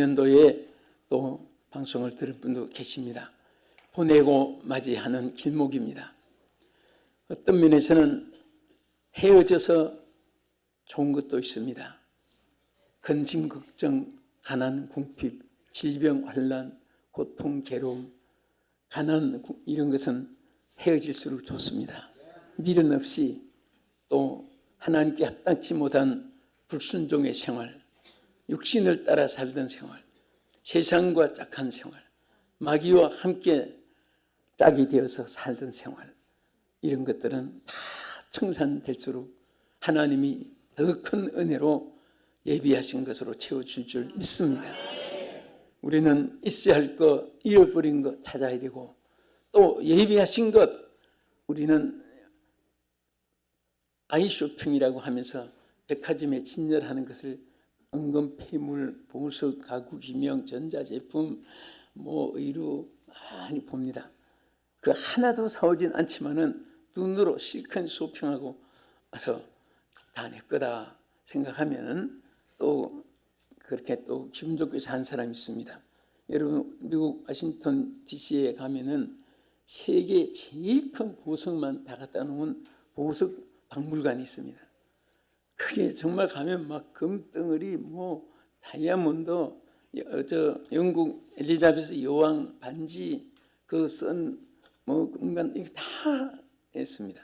2024년도에 또 방송을 들을 분도 계십니다. 보내고 맞이하는 길목입니다. 어떤 면에서는 헤어져서 좋은 것도 있습니다. 근심, 걱정, 가난, 궁핍, 질병, 환난, 고통, 괴로움, 가난 이런 것은 헤어질수록 좋습니다. 미련 없이 또 하나님께 합당치 못한 불순종의 생활, 육신을 따라 살던 생활, 세상과 짝한 생활, 마귀와 함께 짝이 되어서 살던 생활, 이런 것들은 다 청산될수록 하나님이 더 큰 은혜로 예비하신 것으로 채워줄 줄 믿습니다. 우리는 있어야 할 것, 잃어버린 것 찾아야 되고, 또 예비하신 것, 우리는 아이쇼핑이라고 하면서 백화점에 진열하는 것을 은근 폐물, 보석, 가구, 기명, 전자제품, 의류 많이 봅니다. 그 하나도 사오진 않지만은 눈으로 실컷 쇼핑하고 와서 다 내 거다 생각하면은 또 그렇게 또 기분 좋게 사는 사람이 있습니다. 여러분, 미국 워싱턴 DC에 가면은 세계 제일 큰 보석만 다 갖다 놓은 보석 박물관이 있습니다. 그게 정말 가면 막 금덩어리, 다이아몬드, 영국 엘리자베스 여왕 반지, 이게 다 있습니다.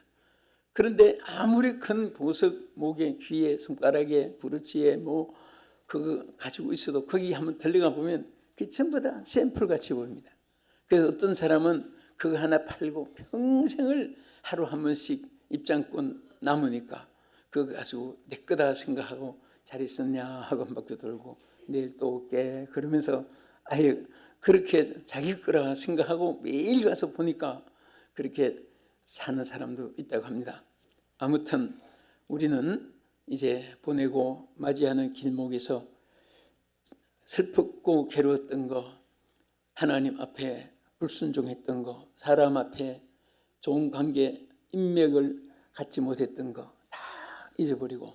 그런데 아무리 큰 보석 목에, 귀에, 손가락에, 브로치에 그거 가지고 있어도 거기 한번 들어가 보면 그게 전부 다 샘플 같이 보입니다. 그래서 어떤 사람은 그거 하나 팔고 평생을 하루 한 번씩 입장권 남으니까 그거 가지고 내 거다 생각하고 잘 있었냐 하고 한 바퀴 돌고 내일 또 올게 그러면서 아예 그렇게 자기 거라 생각하고 매일 가서 보니까 그렇게 사는 사람도 있다고 합니다. 아무튼 우리는 이제 보내고 맞이하는 길목에서 슬펐고 괴로웠던 거, 하나님 앞에 불순종했던 거, 사람 앞에 좋은 관계, 인맥을 갖지 못했던 거 다 잊어버리고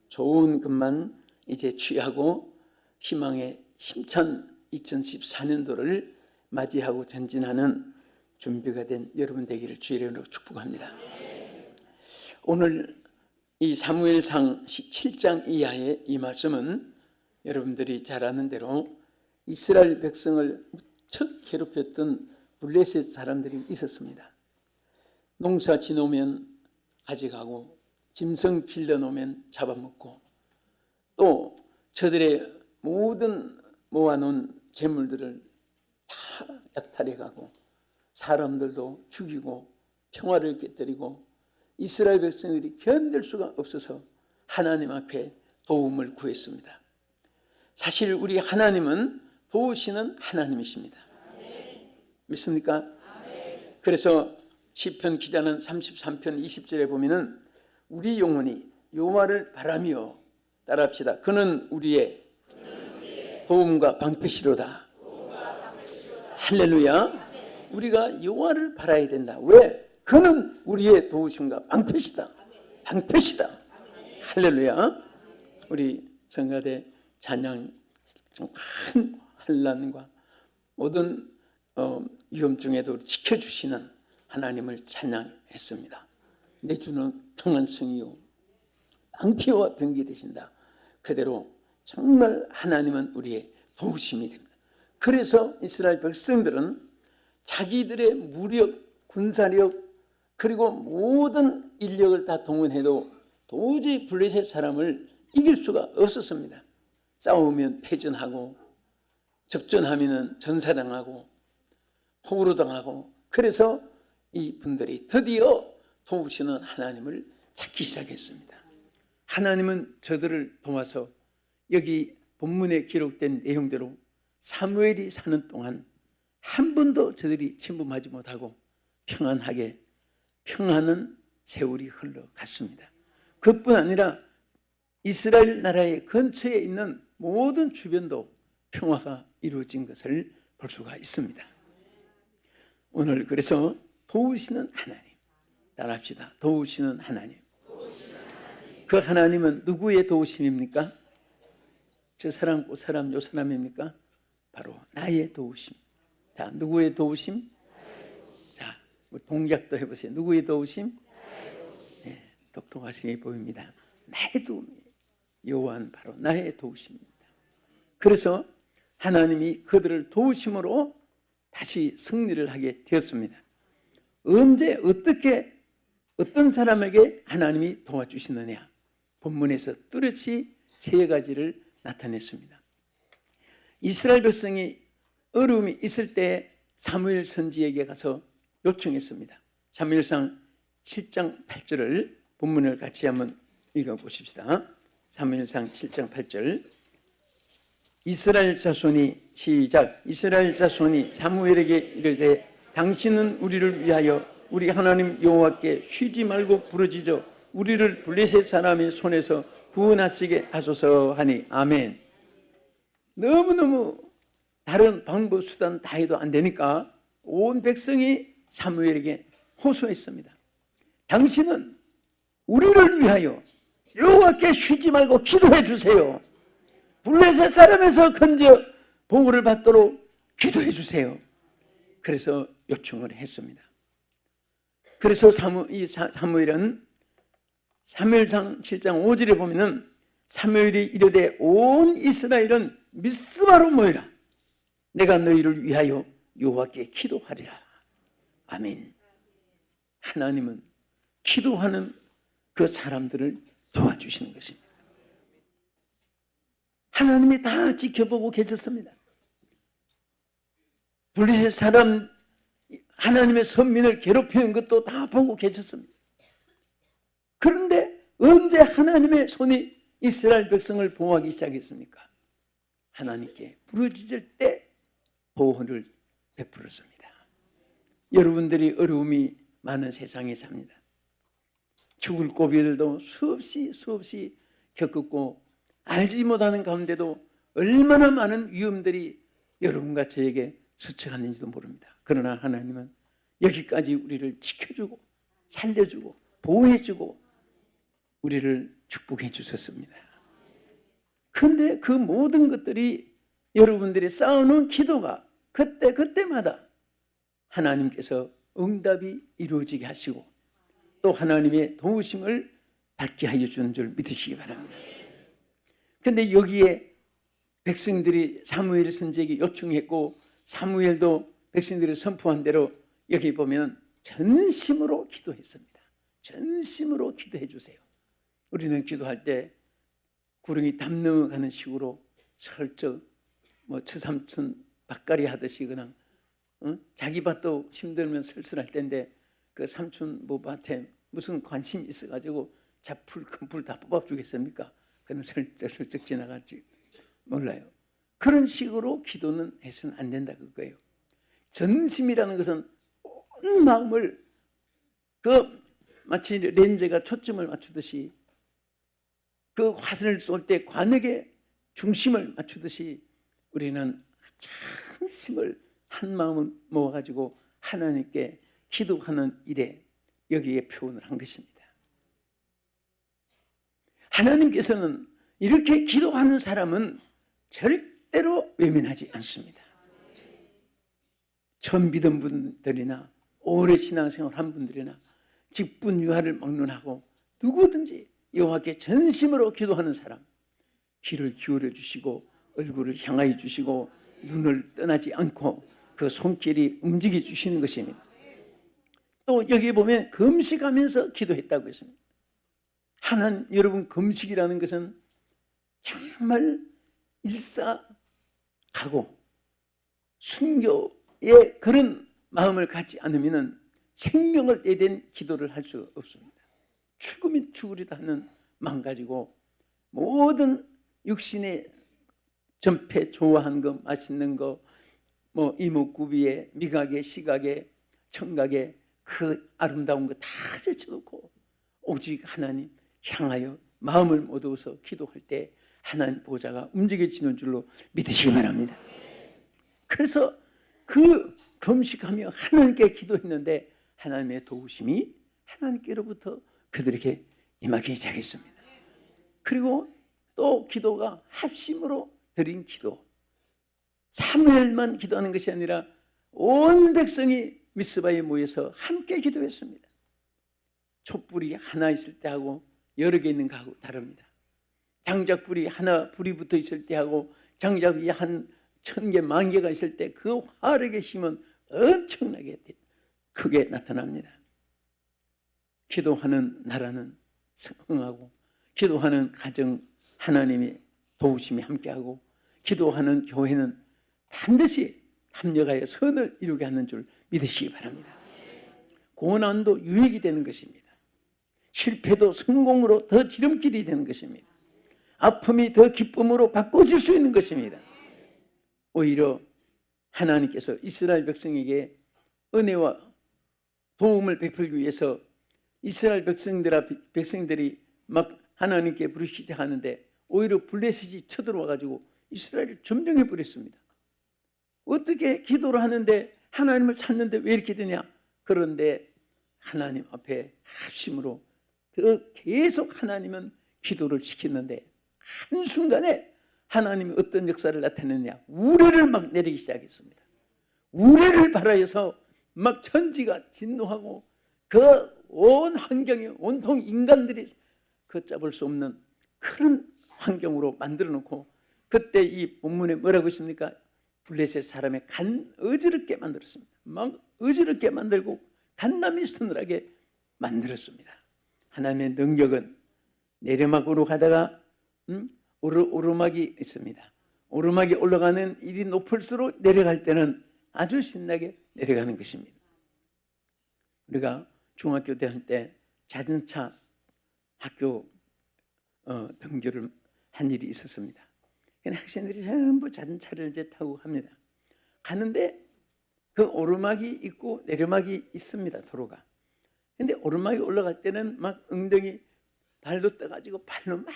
좋은 것만 이제 취하고 희망의 힘찬 2014년도를 맞이하고 전진하는 준비가 된 여러분 되기를 주의 이름으로 축복합니다. 오늘 이 사무엘상 17장 이하의 이 말씀은 여러분들이 잘 아는 대로 이스라엘 백성을 무척 괴롭혔던 블레셋 사람들이 있었습니다. 농사 지놓으면 가져가고 짐승 길러놓으면 잡아먹고 또 저들의 모든 모아놓은 재물들을 다 약탈해가고 사람들도 죽이고 평화를 깨뜨리고 이스라엘 백성들이 견딜 수가 없어서 하나님 앞에 도움을 구했습니다. 사실 우리 하나님은 도우시는 하나님이십니다. 믿습니까? 그래서 시편 기자는 33편 20절에 보면은 우리 영혼이 여호와를 바라며 따라합시다. 그는 우리의 도움과 방패시로다. 할렐루야. 우리가 여호와를 바라야 된다. 왜? 그는 우리의 도우심과 방패시다. 방패시다. 할렐루야. 우리 성가대 찬양 큰 환난과 모든 위험 중에도 지켜주시는 하나님을 찬양했습니다. 내 주는 평안성이요 방패와 병기 되신다. 그대로 정말 하나님은 우리의 도우심이 됩니다. 그래서 이스라엘 백성들은 자기들의 무력, 군사력 그리고 모든 인력을 다 동원해도 도저히 블레셋 사람을 이길 수가 없었습니다. 싸우면 패전하고 접전하면 전사당하고 포로로 당하고 그래서 이 분들이 드디어 도우시는 하나님을 찾기 시작했습니다. 하나님은 저들을 도와서 여기 본문에 기록된 내용대로 사무엘이 사는 동안 한 번도 저들이 침범하지 못하고 평안하게 평안한 세월이 흘러갔습니다. 그뿐 아니라 이스라엘 나라의 근처에 있는 모든 주변도 평화가 이루어진 것을 볼 수가 있습니다. 오늘 그래서 도우시는 하나님 따라합시다. 도우시는 하나님. 그 하나님은 누구의 도우심입니까? 저 사람, 그 사람, 요 사람입니까? 바로 나의 도우심. 자, 누구의 도우심? 자, 동작도 해보세요. 누구의 도우심? 네, 똑똑하시게 보입니다. 나의 도움이 여호와는 바로 나의 도우심입니다. 그래서 하나님이 그들을 도우심으로 다시 승리를 하게 되었습니다. 언제 어떻게 어떤 사람에게 하나님이 도와주시느냐, 본문에서 뚜렷이 세 가지를 나타냈습니다. 이스라엘 백성이 어려움이 있을 때 사무엘 선지에게 가서 요청했습니다. 사무엘상 7장 8절을 본문을 같이 한번 읽어보십시다. 사무엘상 7장 8절. 이스라엘 자손이 시작. 이스라엘 자손이 사무엘에게 이르되 당신은 우리를 위하여 우리 하나님 여호와께 쉬지 말고 부르짖어 우리를 블레셋 사람의 손에서 구원하시게 하소서 하니. 아멘. 너무너무 다른 방법 수단 다 해도 안 되니까 온 백성이 사무엘에게 호소했습니다. 당신은 우리를 위하여 여호와께 쉬지 말고 기도해 주세요. 블레셋 사람에서 건져 보호를 받도록 기도해 주세요. 그래서 요청을 했습니다. 그래서 사무엘은 사무엘상 7장 5절에 보면은 사무엘이 이르되 온 이스라엘은 미스바로 모이라. 내가 너희를 위하여 여호와께 기도하리라. 아멘. 하나님은 기도하는 그 사람들을 도와주시는 것입니다. 하나님이 다 지켜보고 계셨습니다. 블레셋 사람 하나님의 선민을 괴롭히는 것도 다 보고 계셨습니다. 그런데 언제 하나님의 손이 이스라엘 백성을 보호하기 시작했습니까? 하나님께 부르짖을 때 보호를 베풀었습니다. 여러분들이 어려움이 많은 세상에 삽니다. 죽을 고비들도 수없이 겪었고 알지 못하는 가운데도 얼마나 많은 위험들이 여러분과 저에게 스쳐갔는지도 모릅니다. 그러나 하나님은 여기까지 우리를 지켜주고 살려주고 보호해주고 우리를 축복해 주셨습니다. 그런데 그 모든 것들이 여러분들이 쌓아놓은 기도가 그때마다 하나님께서 응답이 이루어지게 하시고 또 하나님의 도우심을 받게 하여 주는 줄 믿으시기 바랍니다. 그런데 여기에 백성들이 사무엘 선지에게 요청했고 사무엘도 백성들이 선포한 대로 여기 보면 전심으로 기도했습니다. 전심으로 기도해 주세요. 우리는 기도할 때 구렁이 담 넘어가는 식으로 슬쩍 처삼촌 밭갈이 하듯이 그냥 자기 밭도 힘들면 슬슬할 텐데 그 삼촌 밭에 무슨 관심이 있어가지고 큰 풀 다 뽑아주겠습니까? 그냥 슬쩍 지나갈지 몰라요. 그런 식으로 기도는 해서는 안 된다 그거예요. 전심이라는 것은 온 마음을 마치 렌즈가 초점을 맞추듯이 그 화살을 쏠 때 관역에 중심을 맞추듯이 우리는 전심을 한 마음을 모아가지고 하나님께 기도하는 일에 여기에 표현을 한 것입니다. 하나님께서는 이렇게 기도하는 사람은 절대로 외면하지 않습니다. 처음 믿은 분들이나 오래 신앙생활 한 분들이나 직분 유하를 막론하고 누구든지 여호와께 전심으로 기도하는 사람 귀를 기울여 주시고 얼굴을 향하여 주시고 눈을 떠나지 않고 그 손길이 움직여 주시는 것입니다. 또 여기 보면 금식하면서 기도했다고 했습니다. 여러분 금식이라는 것은 정말 일사하고 순교의 그런 마음을 갖지 않으면 생명을 내댄 기도를 할 수 없습니다. 죽으면 죽으리다 하는 마음 가지고 모든 육신의 전폐 좋아하는 거 맛있는 거 이목구비에 미각에 시각에 청각에 그 아름다운 거 다 제쳐놓고 오직 하나님 향하여 마음을 모두어서 기도할 때 하나님 보좌가 움직여지는 줄로 믿으시기 바랍니다. 그래서 그 금식하며 하나님께 기도했는데 하나님의 도우심이 하나님께로부터 그들에게 임하기 시작했습니다. 그리고 또 기도가 합심으로 드린 기도. 사무엘만 기도하는 것이 아니라 온 백성이 미스바에 모여서 함께 기도했습니다. 촛불이 하나 있을 때하고 여러 개 있는 거하고 다릅니다. 장작불이 하나 불이 붙어 있을 때하고 장작이 한 1000개, 10,000개가 있을 때 그 화력의 힘은 엄청나게 크게 나타납니다. 기도하는 나라는 성하고, 기도하는 가정 하나님이 도우심이 함께하고, 기도하는 교회는 반드시 합력하여 선을 이루게 하는 줄 믿으시기 바랍니다. 고난도 유익이 되는 것입니다. 실패도 성공으로 더 지름길이 되는 것입니다. 아픔이 더 기쁨으로 바꿔질 수 있는 것입니다. 오히려 하나님께서 이스라엘 백성에게 은혜와 도움을 베풀기 위해서 이스라엘 백성들이 막 하나님께 부르시자 하는데 오히려 블레셋이 쳐들어와 가지고 이스라엘을 점령해 버렸습니다. 어떻게 기도를 하는데 하나님을 찾는데 왜 이렇게 되냐? 그런데 하나님 앞에 합심으로 더 계속 하나님은 기도를 시키는데 한순간에 하나님이 어떤 역사를 나타내느냐? 우레를 막 내리기 시작했습니다. 우레를 발하여서 막 천지가 진노하고 그 온 환경이 온통 인간들이 걷잡을 수 없는 그런 환경으로 만들어 놓고, 그때 이 본문에 뭐라고 있습니까? 블레셋 사람의 간 어지럽게 만들었습니다. 막 어지럽게 만들고 간남이 서늘하게 만들었습니다. 하나님의 능력은 내리막으로 가다가 오르막이 있습니다. 오르막이 올라가는 일이 높을수록 내려갈 때는 아주 신나게 내려가는 것입니다. 우리가 중학교 다닐 때 자전차 학교 등교를 한 일이 있었습니다. 학생들이 전부 자전차를 이제 타고 갑니다. 가는데 그 오르막이 있고 내리막이 있습니다. 도로가. 근데 오르막이 올라갈 때는 막 엉덩이 발로 떠가지고 발로 막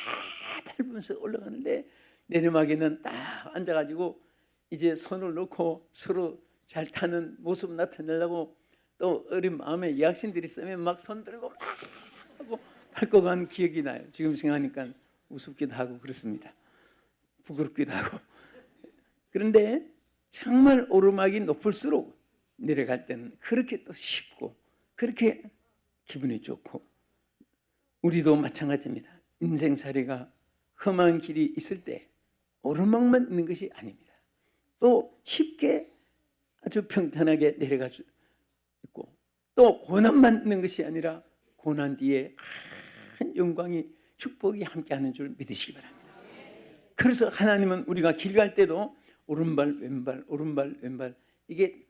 밟으면서 올라가는데, 내리막에는 딱 앉아가지고 이제 손을 놓고 서로 잘 타는 모습 나타내려고 또 어린 마음에 여학생들이 있으면 막 손 들고 막 하고 밟고 간 기억이 나요. 지금 생각하니까 우습기도 하고 그렇습니다. 부끄럽기도 하고. 그런데 정말 오르막이 높을수록 내려갈 때는 그렇게 또 쉽고 그렇게 기분이 좋고, 우리도 마찬가지입니다. 인생살이가 험한 길이 있을 때 오르막만 있는 것이 아닙니다. 또 쉽게 아주 평탄하게 내려갈 수 있고, 또 고난만 있는 것이 아니라 고난 뒤에 큰 영광이 축복이 함께하는 줄 믿으시기 바랍니다. 그래서 하나님은 우리가 길 갈 때도 오른발 왼발 오른발 왼발 이게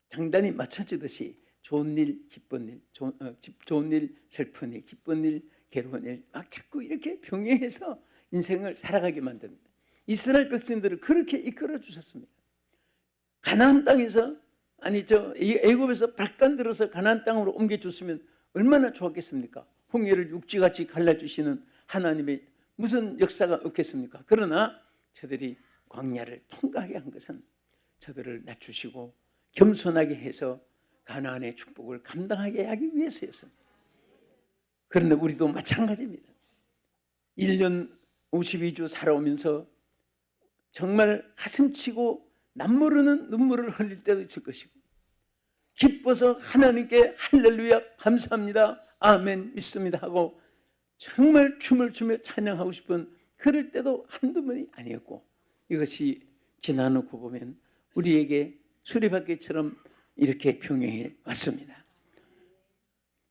장단이 맞춰지듯이 좋은 일 기쁜 일, 좋은 일 슬픈 일, 기쁜 일 괴로운 일 막 자꾸 이렇게 병행해서 인생을 살아가게 만듭니다. 이스라엘 백성들을 그렇게 이끌어 주셨습니다. 가나안 땅에서 애굽에서 발간 들어서 가나안 땅으로 옮겨줬으면 얼마나 좋았겠습니까? 홍해를 육지같이 갈라주시는 하나님의 무슨 역사가 없겠습니까? 그러나 저들이 광야를 통과하게 한 것은 저들을 낮추시고 겸손하게 해서 가나안의 축복을 감당하게 하기 위해서였습니다. 그런데 우리도 마찬가지입니다. 1년 52주 살아오면서 정말 가슴치고 남모르는 눈물을 흘릴 때도 있을 것이고, 기뻐서 하나님께 할렐루야 감사합니다 아멘 믿습니다 하고 정말 춤을 추며 찬양하고 싶은 그럴 때도 한두 번이 아니었고, 이것이 지나놓고 보면 우리에게 수레바퀴처럼 이렇게 병행해 왔습니다.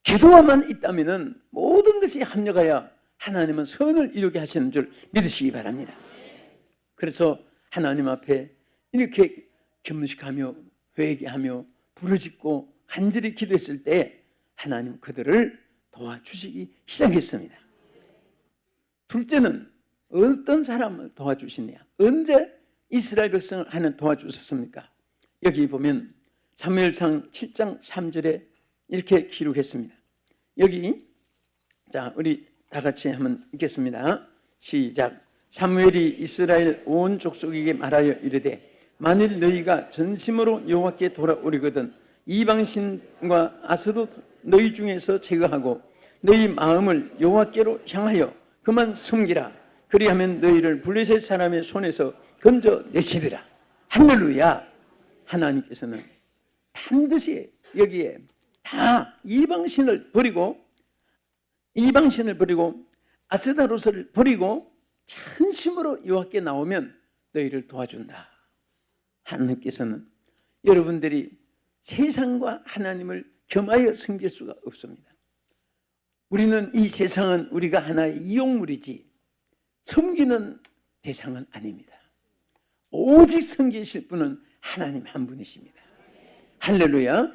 기도만 있다면 모든 것이 합력하여 하나님은 선을 이루게 하시는 줄 믿으시기 바랍니다. 그래서 하나님 앞에 이렇게 겸식하며 회개하며 부르짖고 간절히 기도했을 때 하나님 그들을 도와주시기 시작했습니다. 둘째는 어떤 사람을 도와주시냐? 언제 이스라엘 백성을 하나님 도와주셨습니까? 여기 보면 사무엘상 7장 3절에 이렇게 기록했습니다. 여기 자 우리 다 같이 한번 읽겠습니다. 시작. 사무엘이 이스라엘 온 족속에게 말하여 이르되 만일 너희가 전심으로 여호와께 돌아오리거든 이방신과 아스롯 너희 중에서 제거하고 너희 마음을 여호와께로 향하여 그만 섬기라. 그리하면 너희를 블레셋 사람의 손에서 건져내시리라. 할렐루야. 하나님께서는 반드시 여기에 다 이방신을 버리고 아스다롯을 버리고 전심으로 여호와께 나오면 너희를 도와준다. 하나님께서는 여러분들이 세상과 하나님을 겸하여 섬길 수가 없습니다. 우리는 이 세상은 우리가 하나의 이용물이지 섬기는 대상은 아닙니다. 오직 섬기실 분은 하나님 한 분이십니다. 할렐루야.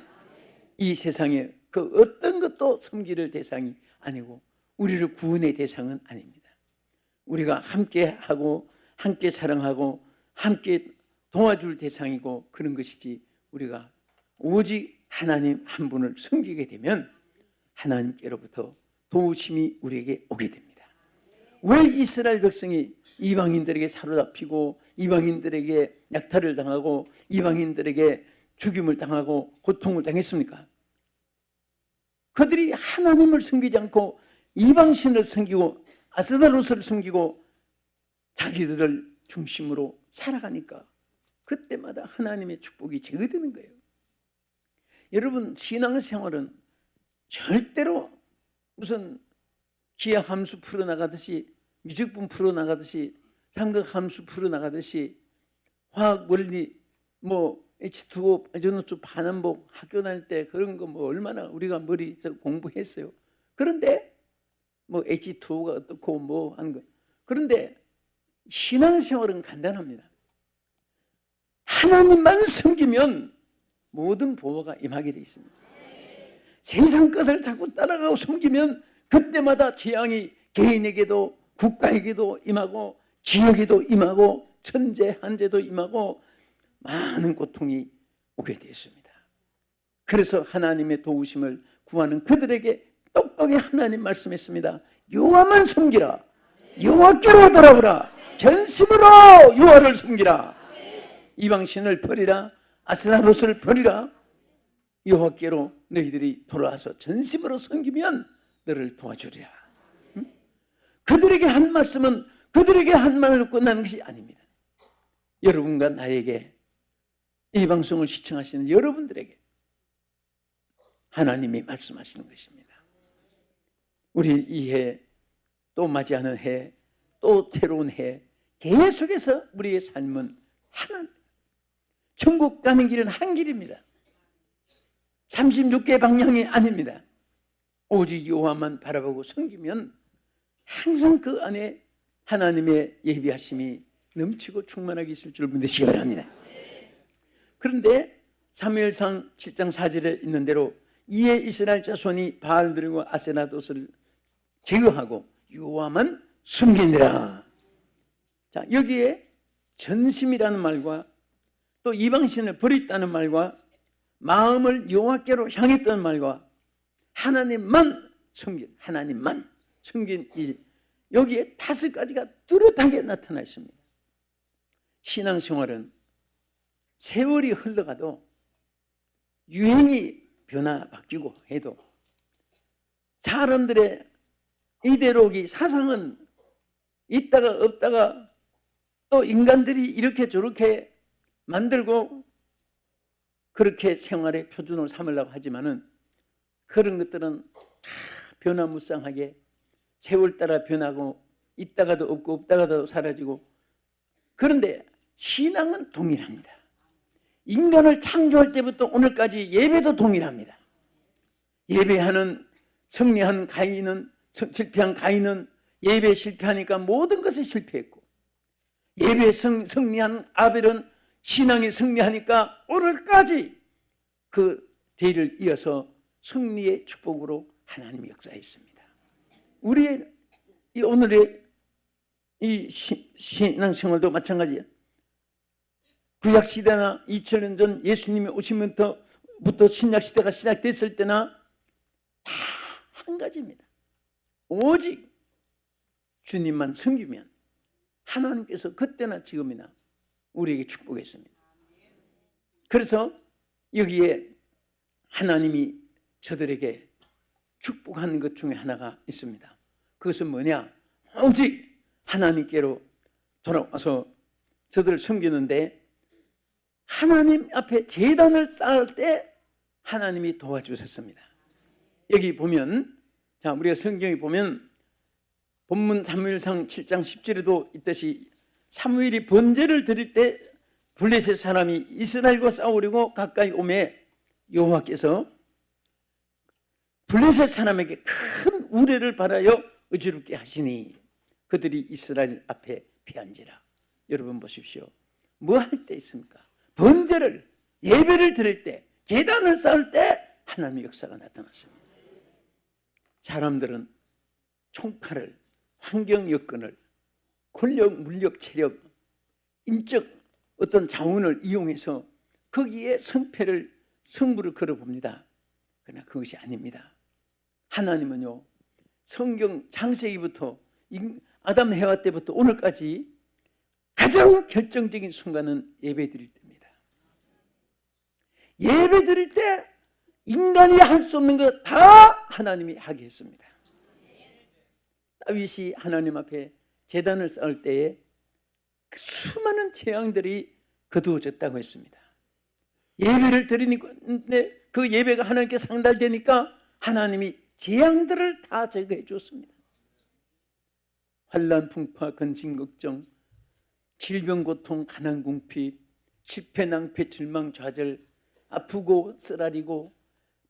이 세상에 그 어떤 것도 섬기를 대상이 아니고 우리를 구원의 대상은 아닙니다. 우리가 함께 하고 함께 사랑하고 함께 도와줄 대상이고 그런 것이지, 우리가 오직 하나님 한 분을 섬기게 되면 하나님께로부터 도우심이 우리에게 오게 됩니다. 왜 이스라엘 백성이 이방인들에게 사로잡히고 이방인들에게 약탈을 당하고 이방인들에게 죽임을 당하고 고통을 당했습니까? 그들이 하나님을 섬기지 않고 이방신을 섬기고 아스다롯을 섬기고 자기들을 중심으로 살아가니까 그때마다 하나님의 축복이 제거되는 거예요. 여러분, 신앙생활은 절대로 무슨 기하함수 풀어나가듯이, 미적분 풀어나가듯이, 삼각함수 풀어나가듯이, 화학 원리 H2O 아이오노수 반환복 학교 다닐 때 그런 거 얼마나 우리가 머리에서 공부했어요. 그런데 H2O가 어떻고 하는 거. 그런데 신앙생활은 간단합니다. 하나님만 섬기면 모든 보호가 임하게 되어 있습니다. 세상 것을 자꾸 따라가고 섬기면 그때마다 재앙이 개인에게도 국가에게도 임하고 지역에도 임하고 천재 한재도 임하고 많은 고통이 오게 되었습니다. 그래서 하나님의 도우심을 구하는 그들에게 똑똑히 하나님 말씀했습니다. 여호와만 섬기라. 여호와께로 돌아오라. 전심으로 여호와를 섬기라. 이방신을 버리라. 아스다롯을 버리라. 여호와께로 너희들이 돌아와서 전심으로 섬기면 너를 도와주리라. 그들에게 한 말씀은 그들에게 한 말로 끝나는 것이 아닙니다. 여러분과 나에게, 이 방송을 시청하시는 여러분들에게 하나님이 말씀하시는 것입니다. 우리 이 해, 또 맞이하는 해, 또 새로운 해, 계속해서 우리의 삶은 하나입니다. 천국 가는 길은 한 길입니다. 36개 방향이 아닙니다. 오직 여호와만 바라보고 섬기면 항상 그 안에 하나님의 예비하심이 넘치고 충만하게 있을 줄 믿으시기 바랍니다. 그런데 사무엘상 7장 4절에 있는 대로 이에 이스라엘 자손이 바알들과 아세나도스를 제거하고 여호와만 섬기니라. 자, 여기에 전심이라는 말과 또 이방신을 버렸다는 말과 마음을 여호와께로 향했던 말과 하나님만 섬긴 일, 여기에 5가지가 뚜렷하게 나타나 있습니다. 신앙생활은 세월이 흘러가도 유행이 바뀌고 해도 사람들의 이데올로기, 사상은 있다가 없다가 또 인간들이 이렇게 저렇게 만들고 그렇게 생활의 표준으로 삼으려고 하지만은 그런 것들은 다 변화무쌍하게 세월 따라 변하고 있다가도 없고 없다가도 사라지고. 그런데 신앙은 동일합니다. 인간을 창조할 때부터 오늘까지 예배도 동일합니다. 예배하는 승리한 가인은, 실패한 가인은 예배에 실패하니까 모든 것에 실패했고, 예배에 승리한 아벨은 신앙이 승리하니까 오늘까지 그 대를 이어서 승리의 축복으로 하나님이 역사했습니다. 우리의 오늘의 이 신앙생활도 마찬가지예요. 구약시대나 2000년 전 예수님이 오시면부터 신약시대가 시작됐을 때나 다 한 가지입니다. 오직 주님만 섬기면 하나님께서 그때나 지금이나 우리에게 축복했습니다. 그래서 여기에 하나님이 저들에게 축복하는 것 중에 하나가 있습니다. 그것은 뭐냐? 오직 하나님께로 돌아와서 저들을 섬기는데 하나님 앞에 제단을 쌓을 때 하나님이 도와주셨습니다. 여기 보면, 자, 우리가 성경에 보면 본문 사무엘상 7장 10절에도 있듯이 사무엘이 번제를 드릴 때 블레셋 사람이 이스라엘과 싸우려고 가까이 오매 여호와께서 블레셋 사람에게 큰 우레를 바라여 어지럽게 하시니 그들이 이스라엘 앞에 피한지라. 여러분 보십시오. 뭐 할 때 있습니까? 번제를, 예배를 드릴 때, 제단을 쌓을 때 하나님의 역사가 나타났습니다. 사람들은 총칼을, 환경 여건을, 권력, 물력, 체력, 인적 어떤 자원을 이용해서 거기에 승부를 걸어봅니다. 그러나 그것이 아닙니다. 하나님은요, 성경 창세기부터 아담 해와 때부터 오늘까지 가장 결정적인 순간은 예배 드릴 때입니다. 예배 드릴 때 인간이 할 수 없는 것 다 하나님이 하게 했습니다. 다윗이 하나님 앞에 제단을 쌓을 때에 그 수많은 재앙들이 거두어졌다고 했습니다. 예배를 드리는데 그 예배가 하나님께 상달되니까 하나님이 재앙들을 다 제거해 줬습니다. 환난, 풍파, 근심, 걱정, 질병, 고통, 가난, 궁핍, 실패, 낭패, 절망, 좌절, 아프고 쓰라리고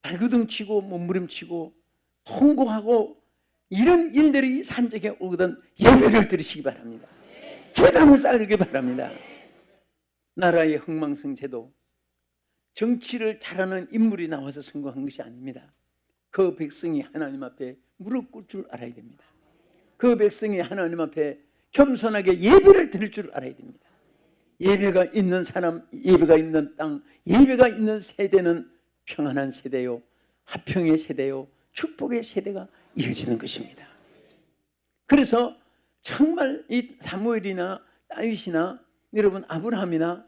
발구둥치고 몸부림치고 통곡하고 이런 일들이 산적에 오거든 예배를 드리시기 바랍니다. 제단을 쌓기 바랍니다. 나라의 흥망성쇠도 정치를 잘하는 인물이 나와서 성공한 것이 아닙니다. 그 백성이 하나님 앞에 무릎 꿇을 줄 알아야 됩니다. 그 백성이 하나님 앞에 겸손하게 예배를 드릴 줄 알아야 됩니다. 예배가 있는 사람, 예배가 있는 땅, 예배가 있는 세대는 평안한 세대요, 화평의 세대요, 축복의 세대가 이어지는 것입니다. 그래서 정말 이 사무엘이나 다윗이나 여러분 아브라함이나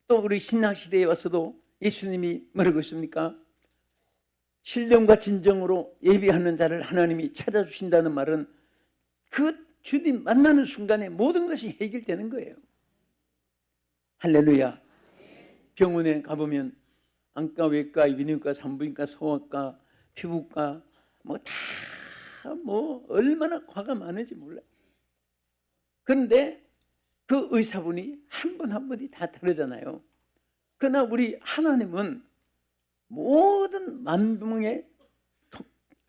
또 우리 신약시대에 와서도 예수님이 뭐라고 했습니까? 신령과 진정으로 예배하는 자를 하나님이 찾아주신다는 말은 그 주님 만나는 순간에 모든 것이 해결되는 거예요. 할렐루야. 병원에 가보면 안과, 외과, 비뇨기과, 산부인과, 소아과, 피부과 뭐 얼마나 과가 많은지 몰라요. 그런데 그 의사분이 한 분 한 분이 다 다르잖아요. 그러나 우리 하나님은 모든 만병의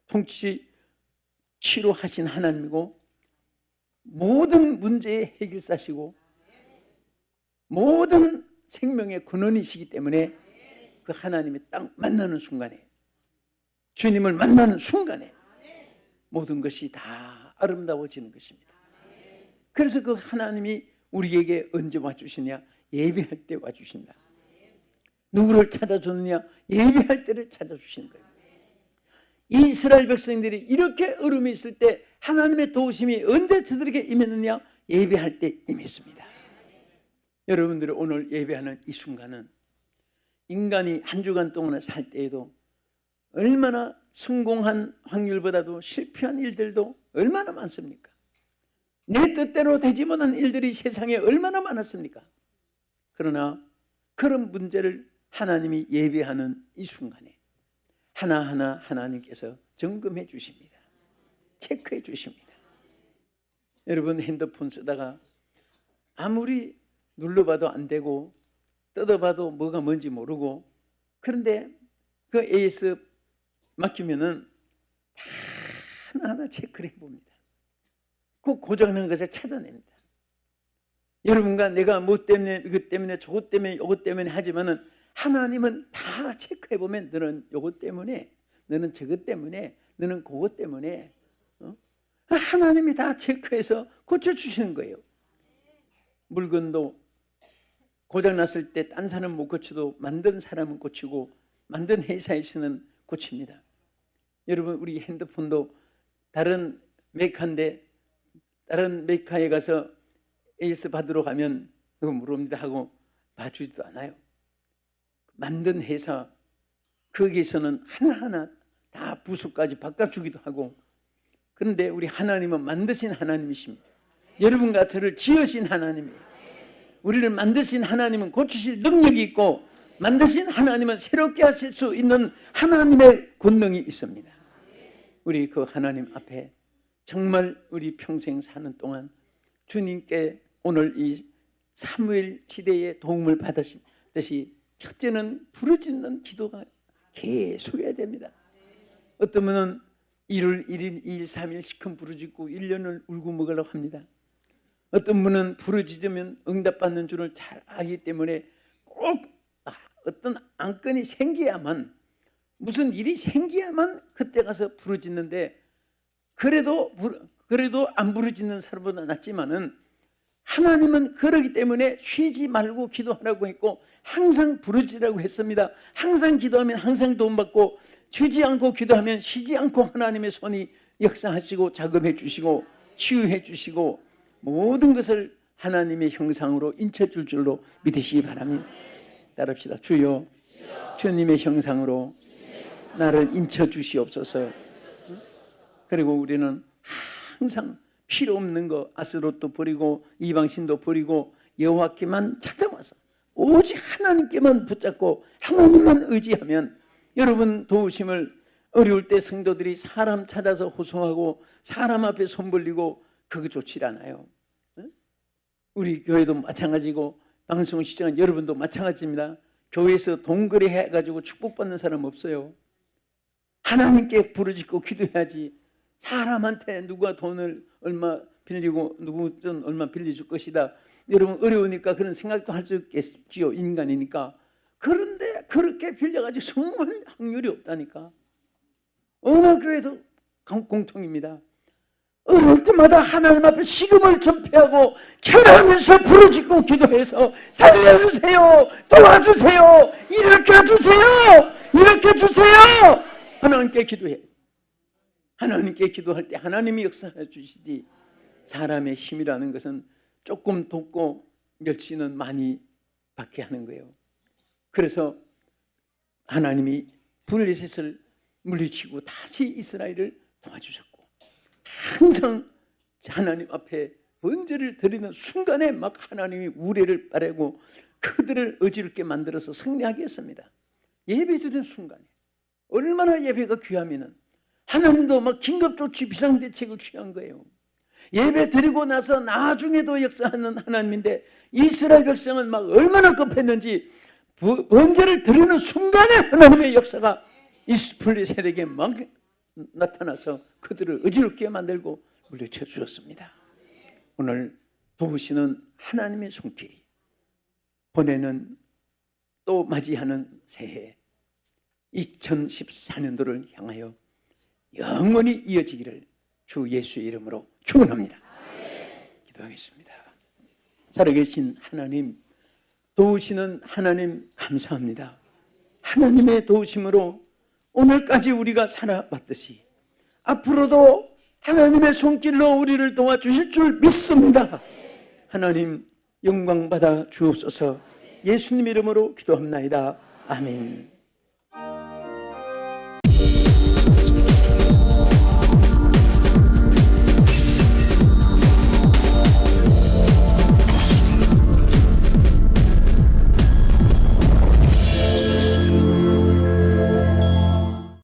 통치 치료하신 하나님이고 모든 문제의 해결사시고 모든 생명의 근원이시기 때문에 그 하나님이 딱 만나는 순간에, 주님을 만나는 순간에 모든 것이 다 아름다워지는 것입니다. 그래서 그 하나님이 우리에게 언제 와주시냐? 예배할 때 와주신다. 누구를 찾아주느냐? 예배할 때를 찾아주시는 거예요. 이스라엘 백성들이 이렇게 어려움이 있을 때 하나님의 도우심이 언제 저들에게 임했느냐? 예배할 때 임했습니다. 여러분들이 오늘 예배하는 이 순간은 인간이 한 주간 동안 살 때에도 얼마나 성공한 확률보다도 실패한 일들도 얼마나 많습니까? 내 뜻대로 되지 못한 일들이 세상에 얼마나 많았습니까? 그러나 그런 문제를 하나님이 예배하는 이 순간에 하나하나 하나님께서 점검해 주십니다. 체크해 주십니다. 여러분 핸드폰 쓰다가 아무리 눌러봐도 안 되고 뜯어봐도 뭐가 뭔지 모르고 그런데 그 AS 맡기면은 다 하나하나 체크를 해봅니다. 그 고장난 것을 찾아냅니다. 여러분과 내가 뭐 때문에 이것 때문에 저것 때문에 이것 때문에 하지만은 하나님은 다 체크해보면 너는 이것 때문에, 너는 저것 때문에, 너는 그것 때문에 하나님이 다 체크해서 고쳐주시는 거예요. 물건도 고장났을 때 딴 사람은 못 고쳐도 만든 사람은 고치고 만든 회사에서는 고칩니다. 여러분 우리 핸드폰도 다른 메이커인데 다른 메이커에 가서 AS 받으러 가면 그거 물어봅니다 하고 봐주지도 않아요. 만든 회사 거기에서는 하나하나 다 부수까지 바꿔주기도 하고 그런데 우리 하나님은 만드신 하나님이십니다. 여러분과 저를 지으신 하나님이에요. 우리를 만드신 하나님은 고치실 능력이 있고, 만드신 하나님은 새롭게 하실 수 있는 하나님의 권능이 있습니다. 우리 그 하나님 앞에 정말 우리 평생 사는 동안 주님께 오늘 이 사무엘 시대의 도움을 받으셨듯이 첫째는 부르짖는 기도가 계속해야 됩니다. 어떤 분은 1월 1일, 2일, 3일 시큰 부르짖고 1년을 울고 먹으려고 합니다. 어떤 분은 부르짖으면 응답받는 줄을 잘 알기 때문에 꼭 어떤 안건이 생겨야만, 무슨 일이 생겨야만 그때 가서 부르짖는데, 그래도 안 부르짖는 사람보다 낫지만은 하나님은 그러기 때문에 쉬지 말고 기도하라고 했고 항상 부르짖으라고 했습니다. 항상 기도하면 항상 도움받고, 쉬지 않고 기도하면 쉬지 않고 하나님의 손이 역사하시고 작업해 주시고 치유해 주시고 모든 것을 하나님의 형상으로 인쳐줄 줄로 믿으시기 바랍니다. 따릅시다. 주여, 주님의 형상으로 나를 인쳐주시옵소서. 그리고 우리는 항상 필요 없는 거, 아스롯도 버리고 이방신도 버리고 여호와께만 찾아와서 오직 하나님께만 붙잡고 하나님만 의지하면, 여러분 도우심을 어려울 때 성도들이 사람 찾아서 호송하고 사람 앞에 손 벌리고 그거 좋지 않아요. 우리 교회도 마찬가지고 방송 시청한 여러분도 마찬가지입니다. 교회에서 동거래 해가지고 축복받는 사람 없어요. 하나님께 부르짖고 기도해야지. 사람한테 누가 돈을 얼마 빌리고 누구 돈 얼마 빌려줄 것이다, 여러분 어려우니까 그런 생각도 할 수 있겠지요. 인간이니까. 그런데 그렇게 빌려가지고 정말 확률이 없다니까. 어느 교회도 공통입니다. 어느 때마다 하나님 앞에 식음을 전폐하고 결하면서 부르짖고 기도해서 살려주세요, 도와주세요, 일으켜주세요, 일으켜주세요. 하나님께 기도해. 하나님께 기도할 때 하나님이 역사해 주시지, 사람의 힘이라는 것은 조금 돕고 멸시는 많이 받게 하는 거예요. 그래서 하나님이 블레셋을 물리치고 다시 이스라엘을 도와주셨고, 항상 하나님 앞에 번제를 드리는 순간에 막 하나님이 우레를 빠르고 그들을 어지럽게 만들어서 승리하게 했습니다. 예배 드리는 순간에 얼마나 예배가 귀하면은 하나님도 막 긴급조치 비상대책을 취한 거예요. 예배 드리고 나서 나중에도 역사하는 하나님인데 이스라엘 백성은 막 얼마나 급했는지 번제를 드리는 순간에 하나님의 역사가 블레셋에게 막 나타나서 그들을 어지럽게 만들고 물리쳐 주셨습니다. 오늘 도우시는 하나님의 손길이 보내는 또 맞이하는 새해 2014년도를 향하여 영원히 이어지기를 주 예수의 이름으로 축원합니다. 기도하겠습니다. 살아계신 하나님, 도우시는 하나님 감사합니다. 하나님의 도우심으로 오늘까지 우리가 살아왔듯이 앞으로도 하나님의 손길로 우리를 도와주실 줄 믿습니다. 하나님 영광 받아 주옵소서. 예수님 이름으로 기도합나이다. 아멘.